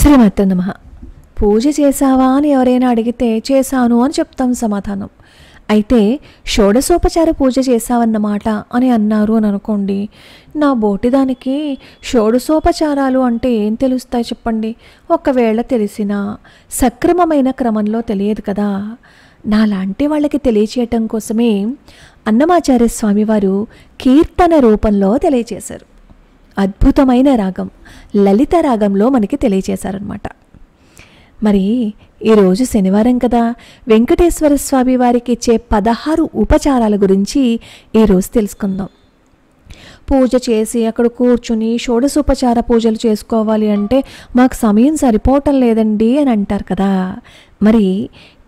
శ్రీమాత్రే నమః. పూజ చేశావా అని ఎవరైనా అడిగితే చేశాను అని చెప్తాం సమాధానం. అయితే షోడశోపచార పూజ చేశావన్నమాట అని అన్నారు అని అనుకోండి, నా బోటిదానికి షోడశోపచారాలు అంటే ఏం తెలుస్తాయి చెప్పండి? ఒకవేళ తెలిసినా సక్రమమైన క్రమంలో తెలియదు కదా. నాలాంటి వాళ్ళకి తెలియచేయటం కోసమే అన్నమాచార్య స్వామివారు కీర్తన రూపంలో తెలియచేశారు. అద్భుతమైన రాగం లలిత రాగంలో మనకి తెలియచేశారనమాట. మరి ఈరోజు శనివారం కదా, వెంకటేశ్వర స్వామి వారికి ఇచ్చే 16 ఉపచారాల గురించి ఈరోజు తెలుసుకుందాం. పూజ చేసి అక్కడ కూర్చుని షోడశోపచార పూజలు చేసుకోవాలి అంటే మాకు సమయం సరిపోవటం లేదండి అని అంటారు కదా. మరి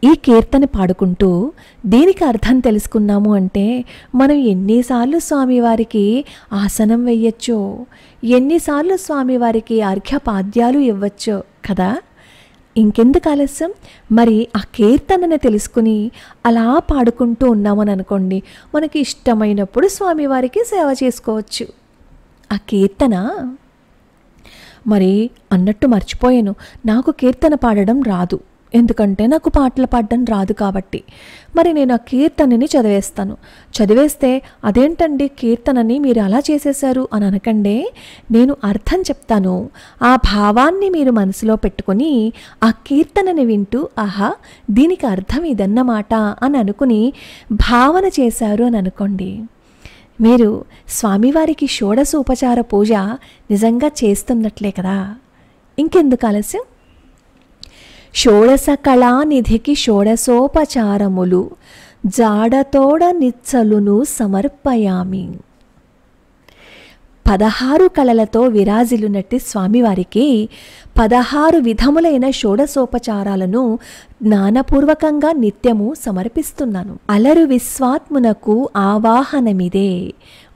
ఈ కీర్తన పాడుకుంటూ దీనికి అర్థం తెలుసుకున్నాము అంటే మనం ఎన్నిసార్లు స్వామివారికి ఆసనం వెయ్యొచ్చో, ఎన్నిసార్లు స్వామివారికి అర్ఘ్యపాద్యాలు ఇవ్వచ్చో కదా. ఇంకెందుకు ఆలస్యం, మరి ఆ కీర్తనని తెలుసుకుని అలా పాడుకుంటూ ఉన్నామని అనుకోండి, మనకి ఇష్టమైనప్పుడు స్వామివారికి సేవ చేసుకోవచ్చు. ఆ కీర్తన మరి అన్నట్టు మర్చిపోయాను, నాకు కీర్తన పాడడం రాదు, ఎందుకంటే నాకు పాటలు పాడడం రాదు కాబట్టి. మరి నేను ఆ కీర్తనని చదివేస్తే అదేంటండి కీర్తనని మీరు అలా చేసేశారు అని అనకండే, నేను అర్థం చెప్తాను. ఆ భావాన్ని మీరు మనసులో పెట్టుకొని ఆ కీర్తనని వింటూ ఆహా దీనికి అర్థం ఇదన్నమాట అని అనుకుని భావన చేశారు అని అనుకోండి, మీరు స్వామివారికి షోడశోపచార పూజ నిజంగా చేస్తున్నట్లే కదా. ఇంకెందుకు ఆలస్యం, షోడశ కళానిధికి షోడశోపచారములు జాడతోడ నిచ్చలును సమర్పయామి. 16 కళలతో విరాజిల్లునట్టి స్వామివారికి 16 విధములైన షోడశోపచారాలను జ్ఞానపూర్వకంగా నిత్యము సమర్పిస్తున్నాను. అలరు విశ్వాత్మునకు ఆవాహనమిదే.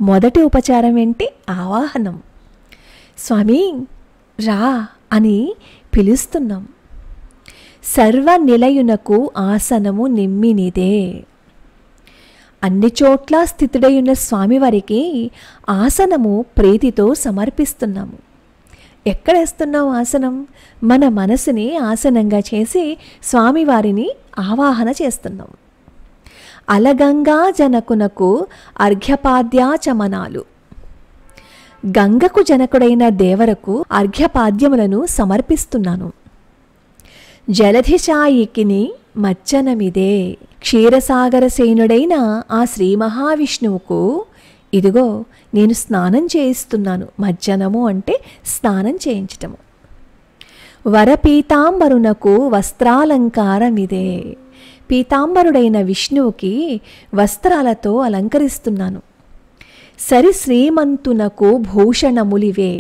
మొదటి ఉపచారం ఏంటి? ఆవాహనం. స్వామి రా అని పిలుస్తున్నాం. సర్వ నిలయునకు ఆసనము నిమ్మినిదే. అన్ని చోట్ల స్థితుడైన స్వామివారికి ఆసనము ప్రీతితో సమర్పిస్తున్నాము. ఎక్కడేస్తున్నాం ఆసనం? మన మనసుని ఆసనంగా చేసి స్వామివారిని ఆవాహన చేస్తున్నాం. అలగంగా జనకునకు అర్ఘ్యపాద్యాచమనాలు. గంగకు జనకుడైన దేవరకు అర్ఘ్యపాద్యములను సమర్పిస్తున్నాను. జలధిశాయికిని మజ్జనమిదే. క్షీరసాగర సేనుడైన ఆ శ్రీ మహావిష్ణువుకు ఇదిగో నేను స్నానం చేయిస్తున్నాను. మజ్జనము అంటే స్నానం చేయించటము. వరపీతాంబరునకు వస్త్రాలంకారమిదే. పీతాంబరుడైన విష్ణువుకి వస్త్రాలతో అలంకరిస్తున్నాను. సరి శ్రీమంతునకు భూషణములివే.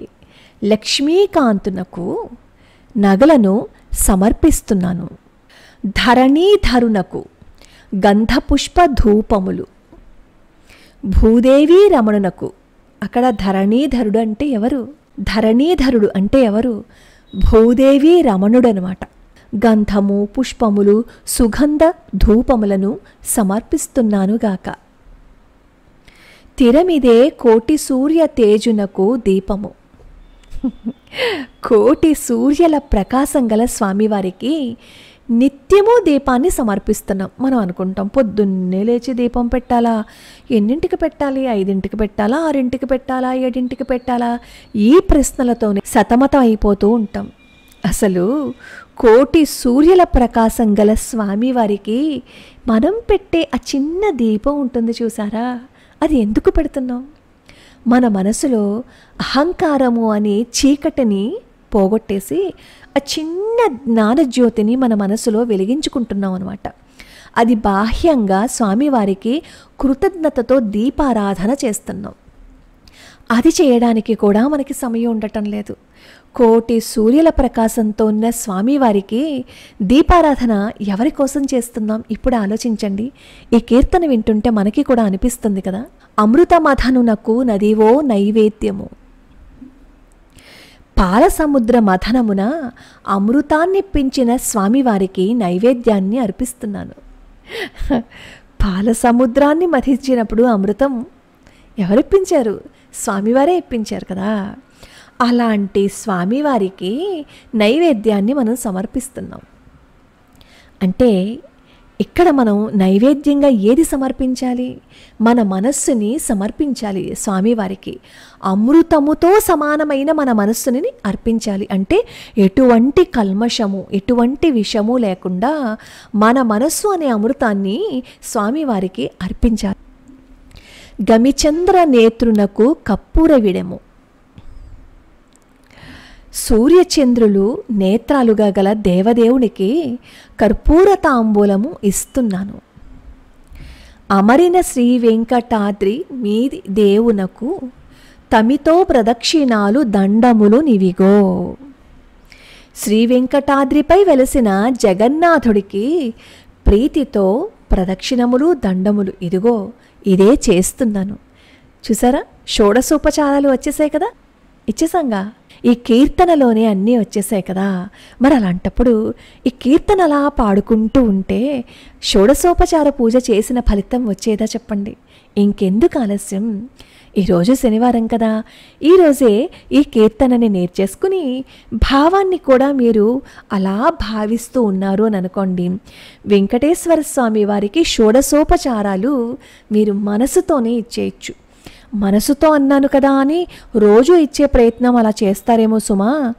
లక్ష్మీకాంతునకు నగలను సమర్పిస్తున్నాను. ధరణీధరునకు గంధపుష్ప ధూపములు. భూదేవి రమణునకు, అక్కడ ధరణీధరుడు అంటే ఎవరు? ధరణీధరుడు అంటే ఎవరు? భూదేవి రమణుడు అనమాట. గంధము పుష్పములు సుగంధ ధూపములను సమర్పిస్తున్నానుగాక. తిరమిదే కోటి సూర్య తేజునకు దీపము. కోటి సూర్యుల ప్రకాశం గల స్వామివారికి నిత్యము దీపాన్ని సమర్పిస్తున్నాం. మనం అనుకుంటాం పొద్దున్నే లేచి దీపం పెట్టాలా, ఎన్నింటికి పెట్టాలి, 5ంటికి పెట్టాలా, 6ంటికి పెట్టాలా, 7ంటికి పెట్టాలా, ఈ ప్రశ్నలతోనే సతమతం అయిపోతూ ఉంటాం. అసలు కోటి సూర్యుల ప్రకాశం గల స్వామివారికి మనం పెట్టే ఆ చిన్న దీపం ఉంటుంది చూసారా, అది ఎందుకు పెడుతున్నాం? మన మనసులో అహంకారము అనే చీకటిని పోగొట్టేసి ఆ చిన్న జ్ఞానజ్యోతిని మన మనసులో వెలిగించుకుంటున్నాం అనమాట. అది బాహ్యంగా స్వామివారికి కృతజ్ఞతతో దీపారాధన చేస్తున్నాం. అది చేయడానికి కూడా మనకి సమయం ఉండటం లేదు. కోటి సూర్యుల ప్రకాశంతో ఉన్న స్వామివారికి దీపారాధన ఎవరి కోసం చేస్తున్నాం? ఇప్పుడు ఆలోచించండి. ఈ కీర్తన వింటుంటే మనకి కూడా అనిపిస్తుంది కదా. అమృతమథనునకు నదివో నైవేద్యము. పాలసముద్ర మథనమున అమృతాన్నిప్పించిన స్వామివారికి నైవేద్యాన్ని అర్పిస్తున్నాను. పాలసముద్రాన్ని మథించినప్పుడు అమృతం ఎవరిప్పించారు? స్వామివారే ఇప్పించారు కదా. అలాంటి స్వామివారికి నైవేద్యాన్ని మనం సమర్పిస్తున్నాం. అంటే ఇక్కడ మనం నైవేద్యంగా ఏది సమర్పించాలి? మన మనస్సుని సమర్పించాలి స్వామివారికి. అమృతముతో సమానమైన మన మనస్సుని అర్పించాలి. అంటే ఎటువంటి కల్మషము, ఎటువంటి విషము లేకుండా మన మనస్సు అనే అమృతాన్ని స్వామివారికి అర్పించాలి. గమిచంద్ర నేత్రునకు కప్పూర విడెము. సూర్యచంద్రులు నేత్రాలుగా గల దేవదేవునికి కర్పూర తాంబూలము ఇస్తున్నాను. అమరిన శ్రీ వెంకటాద్రి మీది దేవునకు తమితో ప్రదక్షిణాలు దండములు నివిగో. శ్రీ వెంకటాద్రిపై వెలసిన జగన్నాథుడికి ప్రీతితో ప్రదక్షిణములు దండములు ఇదిగో ఇదే చేస్తున్నాను. చూసారా, షోడశోపచారాలు వచ్చేసాయి కదా, ఇచ్చేసాంగా. ఈ కీర్తనలోనే అన్నీ వచ్చేసాయి కదా. మరి అలాంటప్పుడు ఈ కీర్తన అలా పాడుకుంటూ ఉంటే షోడశోపచార పూజ చేసిన ఫలితం వచ్చేదా చెప్పండి? ఇంకెందుకు ఆలస్యం? ఈరోజు శనివారం కదా, ఈరోజే ఈ కీర్తనని నేర్చేసుకుని భావాన్ని కూడా మీరు అలా భావిస్తూ ఉన్నారు అని అనుకోండి. వెంకటేశ్వర స్వామి వారికి షోడశోపచారాలు మీరు మనసుతోనే ఇచ్చేయచ్చు. మనసుతో అన్నాను కదా అని రోజు ఇచ్చే ప్రయత్నం అలా చేస్తారేమో సుమా.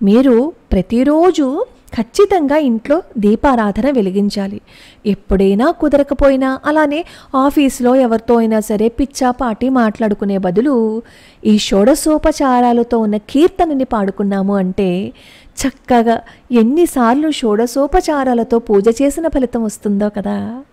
మీరు ప్రతిరోజు ఖచ్చితంగా ఇంట్లో దీపారాధన వెలిగించాలి. ఎప్పుడైనా కుదరకపోయినా అలానే ఆఫీస్లో ఎవరితో అయినా సరే పిచ్చాపాటి మాట్లాడుకునే బదులు ఈ షోడశోపచారాలతో ఉన్న కీర్తనని పాడుకున్నాము అంటే చక్కగా ఎన్నిసార్లు షోడశోపచారాలతో పూజ చేసిన ఫలితం వస్తుందో కదా.